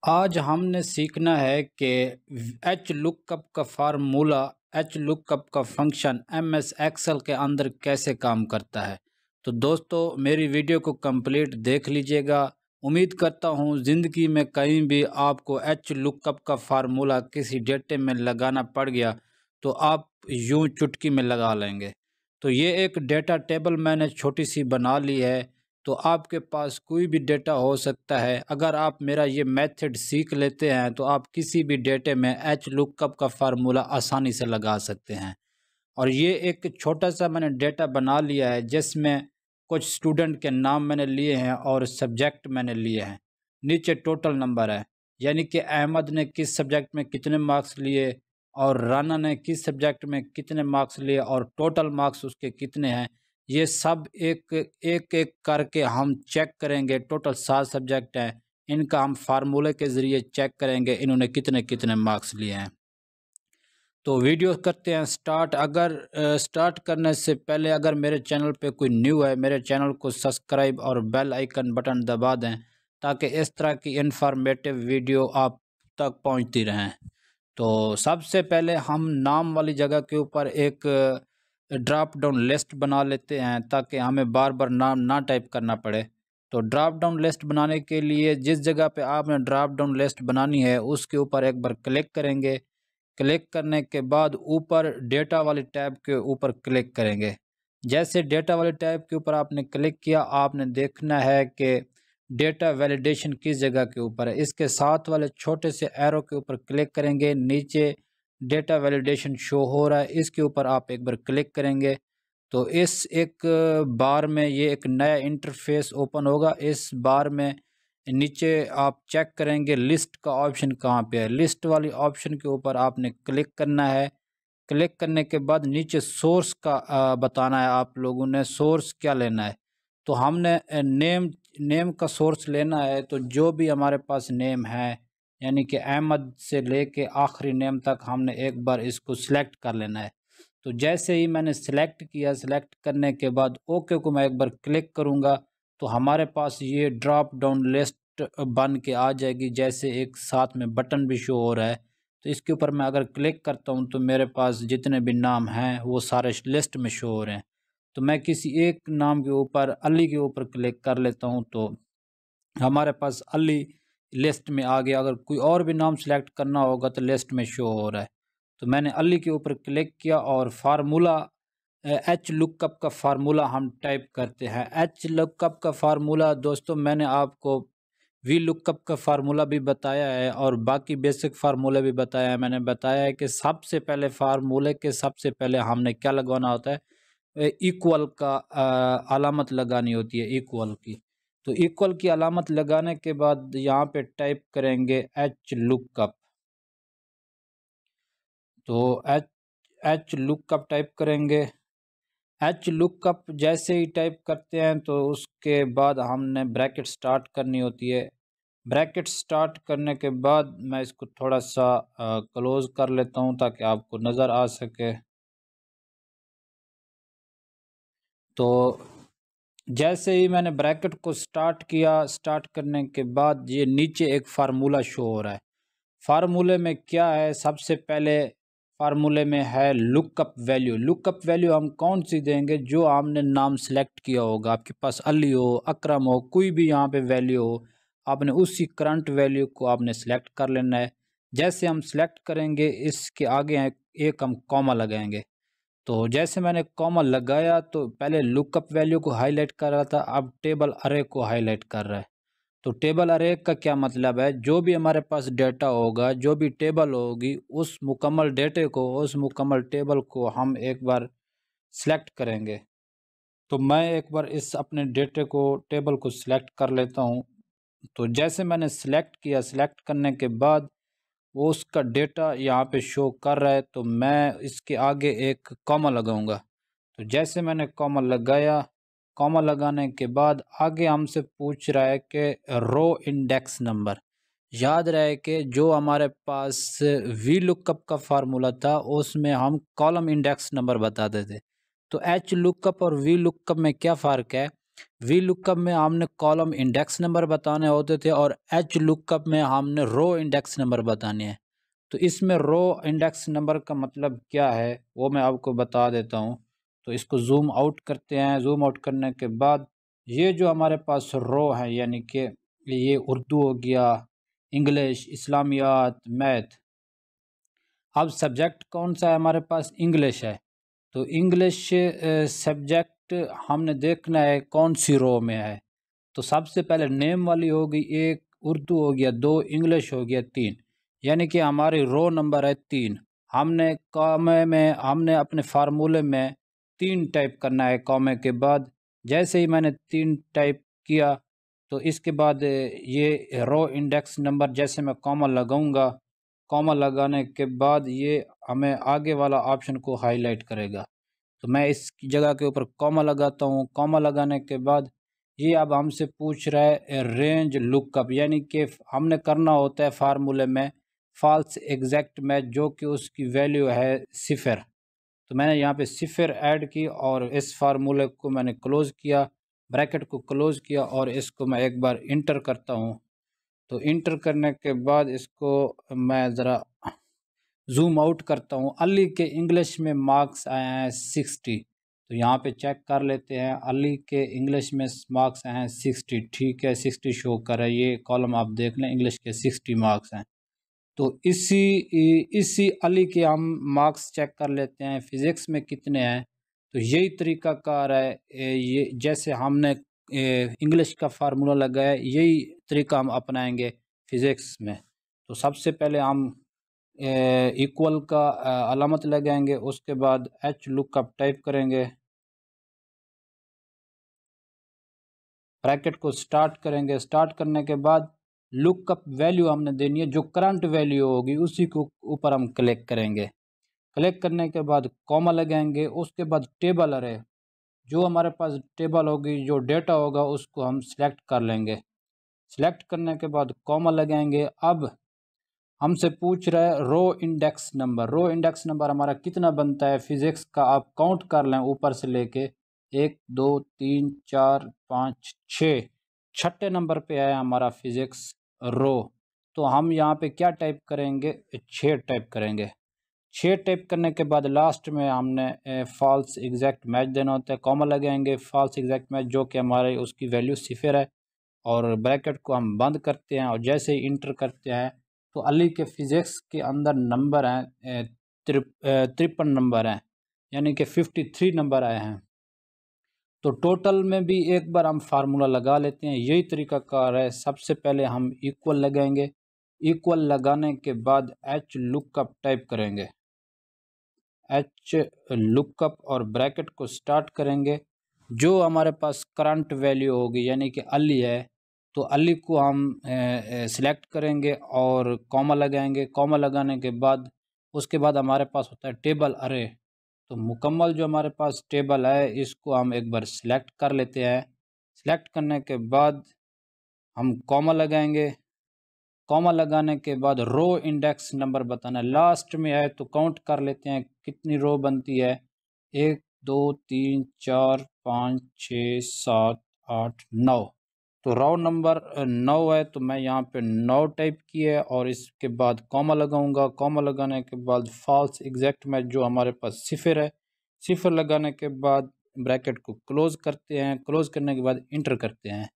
आज हमने सीखना है कि एच लुकअप का फार्मूला, एच लुकअप का फंक्शन एमएस एक्सेल के अंदर कैसे काम करता है। तो दोस्तों मेरी वीडियो को कंप्लीट देख लीजिएगा। उम्मीद करता हूँ ज़िंदगी में कहीं भी आपको एच लुकअप का फार्मूला किसी डेटे में लगाना पड़ गया तो आप यूं चुटकी में लगा लेंगे। तो ये एक डेटा टेबल मैंने छोटी सी बना ली है। तो आपके पास कोई भी डेटा हो सकता है। अगर आप मेरा ये मेथड सीख लेते हैं तो आप किसी भी डेटे में एच लुकअप का फार्मूला आसानी से लगा सकते हैं। और ये एक छोटा सा मैंने डेटा बना लिया है जिसमें कुछ स्टूडेंट के नाम मैंने लिए हैं और सब्जेक्ट मैंने लिए हैं। नीचे टोटल नंबर है, यानी कि अहमद ने किस सब्जेक्ट में कितने मार्क्स लिए और राना ने किस सब्जेक्ट में कितने मार्क्स लिए और टोटल मार्क्स उसके कितने हैं। ये सब एक एक एक करके हम चेक करेंगे। टोटल 7 सब्जेक्ट हैं, इनका हम फार्मूले के ज़रिए चेक करेंगे इन्होंने कितने कितने मार्क्स लिए हैं। तो वीडियो करते हैं स्टार्ट। अगर स्टार्ट करने से पहले अगर मेरे चैनल पे कोई न्यू है, मेरे चैनल को सब्सक्राइब और बेल आइकन बटन दबा दें ताकि इस तरह की इंफॉर्मेटिव वीडियो आप तक पहुंचती रहें। तो सबसे पहले हम नाम वाली जगह के ऊपर एक ड्रॉप डाउन लिस्ट बना लेते हैं ताकि हमें बार बार नाम ना टाइप करना पड़े। तो ड्रॉप डाउन लिस्ट बनाने के लिए जिस जगह पे आपने ड्रॉप डाउन लिस्ट बनानी है उसके ऊपर एक बार क्लिक करेंगे। क्लिक करने के बाद ऊपर डेटा वाली टैब के ऊपर क्लिक करेंगे। जैसे डेटा वाले टैब के ऊपर आपने क्लिक किया, आपने देखना है कि डेटा वैलिडेशन किस जगह के ऊपर है। इसके साथ वाले छोटे से एरो के ऊपर क्लिक करेंगे, नीचे डेटा वैलिडेशन शो हो रहा है, इसके ऊपर आप एक बार क्लिक करेंगे तो इस एक बार में ये एक नया इंटरफेस ओपन होगा। इस बार में नीचे आप चेक करेंगे लिस्ट का ऑप्शन कहाँ पे है। लिस्ट वाली ऑप्शन के ऊपर आपने क्लिक करना है। क्लिक करने के बाद नीचे सोर्स का बताना है, आप लोगों ने सोर्स क्या लेना है। तो हमने नेम का सोर्स लेना है। तो जो भी हमारे पास नेम है, यानी कि अहमद से लेके आखिरी नेम तक हमने एक बार इसको सिलेक्ट कर लेना है। तो जैसे ही मैंने सिलेक्ट किया, सिलेक्ट करने के बाद ओके को मैं एक बार क्लिक करूँगा तो हमारे पास ये ड्रॉप डाउन लिस्ट बन के आ जाएगी। जैसे एक साथ में बटन भी शो हो रहा है, तो इसके ऊपर मैं अगर क्लिक करता हूँ तो मेरे पास जितने भी नाम हैं वो सारे लिस्ट में शो हो रहे हैं। तो मैं किसी एक नाम के ऊपर अली के ऊपर क्लिक कर लेता हूँ तो हमारे पास अली लिस्ट में आ गया। अगर कोई और भी नाम सेलेक्ट करना होगा तो लिस्ट में शो हो रहा है। तो मैंने अली के ऊपर क्लिक किया और फार्मूला एच लुकअप का फार्मूला हम टाइप करते हैं। एच लुकअप का फार्मूला दोस्तों मैंने आपको वी लुकअप का फार्मूला भी बताया है और बाकी बेसिक फार्मूले भी बताया है। मैंने बताया है कि सबसे पहले फार्मूले के सबसे पहले हमने क्या लगवाना होता है, इक्वल का अलामत लगानी होती है, इक्वल की। तो इक्वल की अलामत लगाने के बाद यहाँ पे टाइप करेंगे एच लुकअप। तो एच एच लुकअप टाइप करेंगे। एच लुकअप जैसे ही टाइप करते हैं तो उसके बाद हमने ब्रैकेट स्टार्ट करनी होती है। ब्रैकेट स्टार्ट करने के बाद मैं इसको थोड़ा सा क्लोज कर लेता हूँ ताकि आपको नज़र आ सके। तो जैसे ही मैंने ब्रैकेट को स्टार्ट किया, स्टार्ट करने के बाद ये नीचे एक फार्मूला शो हो रहा है। फार्मूले में क्या है, सबसे पहले फार्मूले में है लुकअप वैल्यू। लुकअप वैल्यू हम कौन सी देंगे, जो आपने नाम सेलेक्ट किया होगा, आपके पास अली हो, अकरम हो, कोई भी यहाँ पे वैल्यू हो, आपने उसी करंट वैल्यू को आपने सेलेक्ट कर लेना है। जैसे हम सेलेक्ट करेंगे इसके आगे एक हम कॉमा लगाएंगे। तो जैसे मैंने कॉमा लगाया तो पहले लुकअप वैल्यू को हाईलाइट कर रहा था, अब टेबल अरे को हाईलाइट कर रहा है। तो टेबल अरे का क्या मतलब है, जो भी हमारे पास डेटा होगा, जो भी टेबल होगी, उस मुकम्मल डेटे को, उस मुकम्मल टेबल को हम एक बार सिलेक्ट करेंगे। तो मैं एक बार इस अपने डेटे को, टेबल को सिलेक्ट कर लेता हूँ। तो जैसे मैंने सिलेक्ट किया, सिलेक्ट करने के बाद वो उसका डेटा यहाँ पे शो कर रहा है तो मैं इसके आगे एक कॉमा लगाऊंगा। तो जैसे मैंने कॉमा लगाया, कॉमा लगाने के बाद आगे हमसे पूछ रहा है कि रो इंडेक्स नंबर। याद रहे कि जो हमारे पास वी लुकअप का फार्मूला था उसमें हम कॉलम इंडेक्स नंबर बताते थे। तो एच लुकअप और वी लुकअप में क्या फ़र्क है, वी लुकअप में हमने कॉलम इंडेक्स नंबर बताने होते थे और एच लुकअप में हमने रो इंडेक्स नंबर बताने हैं। तो इसमें रो इंडेक्स नंबर का मतलब क्या है वो मैं आपको बता देता हूँ। तो इसको ज़ूम आउट करते हैं। ज़ूम आउट करने के बाद ये जो हमारे पास रो है, यानी कि ये उर्दू हो गया, इंग्लिश, इस्लामियात, मैथ। अब सब्जेक्ट कौन सा है हमारे पास? इंग्लिश है। तो इंग्लिश सब्जेक्ट हमने देखना है कौन सी रो में है। तो सबसे पहले नेम वाली होगी एक, उर्दू हो गया दो, इंग्लिश हो गया तीन, यानी कि हमारी रो नंबर है तीन। हमने कॉमे में हमने अपने फार्मूले में तीन टाइप करना है कॉमे के बाद। जैसे ही मैंने तीन टाइप किया तो इसके बाद ये रो इंडेक्स नंबर, जैसे मैं कॉमा लगाऊंगा, कॉमा लगाने के बाद ये हमें आगे वाला ऑप्शन को हाईलाइट करेगा। तो मैं इस जगह के ऊपर कॉमा लगाता हूँ। कॉमा लगाने के बाद ये अब हमसे पूछ रहा है रेंज लुकअप, यानी कि हमने करना होता है फार्मूले में फॉल्स एग्जैक्ट मैच, जो कि उसकी वैल्यू है सिफर। तो मैंने यहाँ पे सिफर ऐड की और इस फार्मूले को मैंने क्लोज़ किया, ब्रैकेट को क्लोज़ किया और इसको मैं एक बार इंटर करता हूँ। तो इंटर करने के बाद इसको मैं ज़रा जूम आउट करता हूँ। अली के इंग्लिश में मार्क्स आए हैं 60। तो यहाँ पे चेक कर लेते हैं, अली के इंग्लिश में मार्क्स आए हैं 60। ठीक है, 60 शो कर रहा है, ये कॉलम आप देख लें, इंग्लिश के 60 मार्क्स हैं। तो इसी अली के हम मार्क्स चेक कर लेते हैं फिज़िक्स में कितने हैं। तो यही तरीक़ाकार है, ये जैसे हमने इंग्लिश का फार्मूला लगाया, यही तरीका हम अपनाएंगे फ़िज़िक्स में। तो सबसे पहले हम इक्वल का अलामत लगाएंगे, उसके बाद एच लुकअप टाइप करेंगे, ब्रैकेट को स्टार्ट करेंगे। स्टार्ट करने के बाद लुकअप वैल्यू हमने देनी है, जो करंट वैल्यू होगी उसी को ऊपर हम क्लिक करेंगे। क्लिक करने के बाद कॉमा लगाएंगे, उसके बाद टेबल अरे, जो हमारे पास टेबल होगी, जो डेटा होगा उसको हम सिलेक्ट कर लेंगे। सिलेक्ट करने के बाद कॉमा लगाएंगे। अब हमसे पूछ रहा है row index number. Row index number हमारा कितना बनता है फिज़िक्स का, आप काउंट कर लें ऊपर से लेके 1 2 3 4 5 6, छठे नंबर पे है हमारा फिज़िक्स रो। तो हम यहाँ पे क्या टाइप करेंगे? 6 टाइप करेंगे। 6 टाइप करने के बाद लास्ट में हमने फॉल्स एग्जैक्ट मैच देना होता है। कॉमा लगाएंगे, फॉल्स एग्जैक्ट मैच, जो कि हमारे उसकी वैल्यू सिफर है, और ब्रैकेट को हम बंद करते हैं। और जैसे ही इंटर करते हैं तो अली के फिज़िक्स के अंदर नंबर हैं 53 नंबर हैं, यानी कि 53 नंबर आए हैं। तो टोटल में भी एक बार हम फार्मूला लगा लेते हैं, यही तरीका कार है। सबसे पहले हम इक्वल लगाएंगे, इक्वल लगाने के बाद एच लुकअप टाइप करेंगे, एच लुकअप और ब्रैकेट को स्टार्ट करेंगे। जो हमारे पास करंट वैल्यू होगी, यानी कि अली है, तो अली को हम सिलेक्ट करेंगे और कॉमा लगाएंगे। कॉमा लगाने के बाद उसके बाद हमारे पास होता है टेबल अरे। तो मुकम्मल जो हमारे पास टेबल है, इसको हम एक बार सिलेक्ट कर लेते हैं। सिलेक्ट करने के बाद हम कॉमा लगाएंगे। कॉमा लगाने के बाद रो इंडेक्स नंबर बताना है, लास्ट में है तो काउंट कर लेते हैं कितनी रो बनती है। 1 2 3 4 5 6 7 8 9। तो रो नंबर 9 है, तो मैं यहाँ पे 9 टाइप किए और इसके बाद कॉमा लगाऊंगा। कॉमा लगाने के बाद फॉल्स एग्जैक्ट मैच, जो हमारे पास सिफर है, सिफर लगाने के बाद ब्रैकेट को क्लोज करते हैं। क्लोज करने के बाद इंटर करते हैं।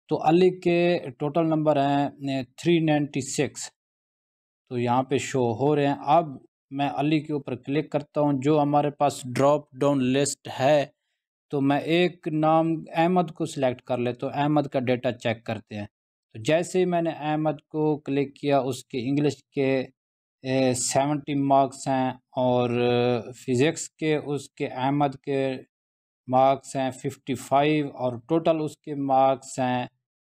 तो अली के टोटल नंबर हैं 396, तो यहाँ पे शो हो रहे हैं। अब मैं अली के ऊपर क्लिक करता हूँ, जो हमारे पास ड्रॉप डाउन लिस्ट है, तो मैं एक नाम अहमद को सिलेक्ट कर ले, तो अहमद का डेटा चेक करते हैं। तो जैसे ही मैंने अहमद को क्लिक किया, उसके इंग्लिश के 70 मार्क्स हैं और फिज़िक्स के उसके अहमद के मार्क्स हैं 55 और टोटल उसके मार्क्स हैं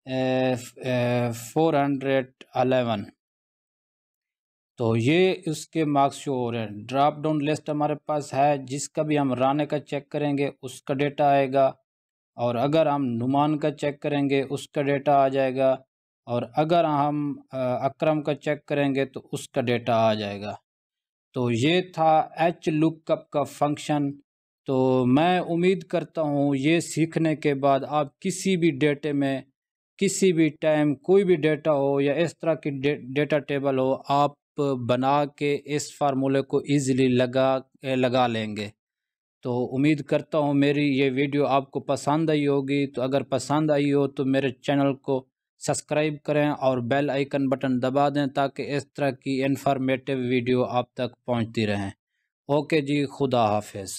411। तो ये उसके मार्क्स शो हो रहे हैं। ड्रॉप डाउन लिस्ट हमारे पास है, जिसका भी हम राना का चेक करेंगे उसका डेटा आएगा, और अगर हम नुमान का चेक करेंगे उसका डेटा आ जाएगा, और अगर हम अकरम का चेक करेंगे तो उसका डेटा आ जाएगा। तो ये था एच लुकअप का फंक्शन। तो मैं उम्मीद करता हूँ ये सीखने के बाद आप किसी भी डेटे में किसी भी टाइम कोई भी डेटा हो या इस तरह की डेटा टेबल हो, आप बना के इस फार्मूले को ईज़िली लगा लेंगे। तो उम्मीद करता हूँ मेरी ये वीडियो आपको पसंद आई होगी। तो अगर पसंद आई हो तो मेरे चैनल को सब्सक्राइब करें और बेल आइकन बटन दबा दें ताकि इस तरह की इन्फॉर्मेटिव वीडियो आप तक पहुँचती रहें। ओके जी, खुदा हाफिज़।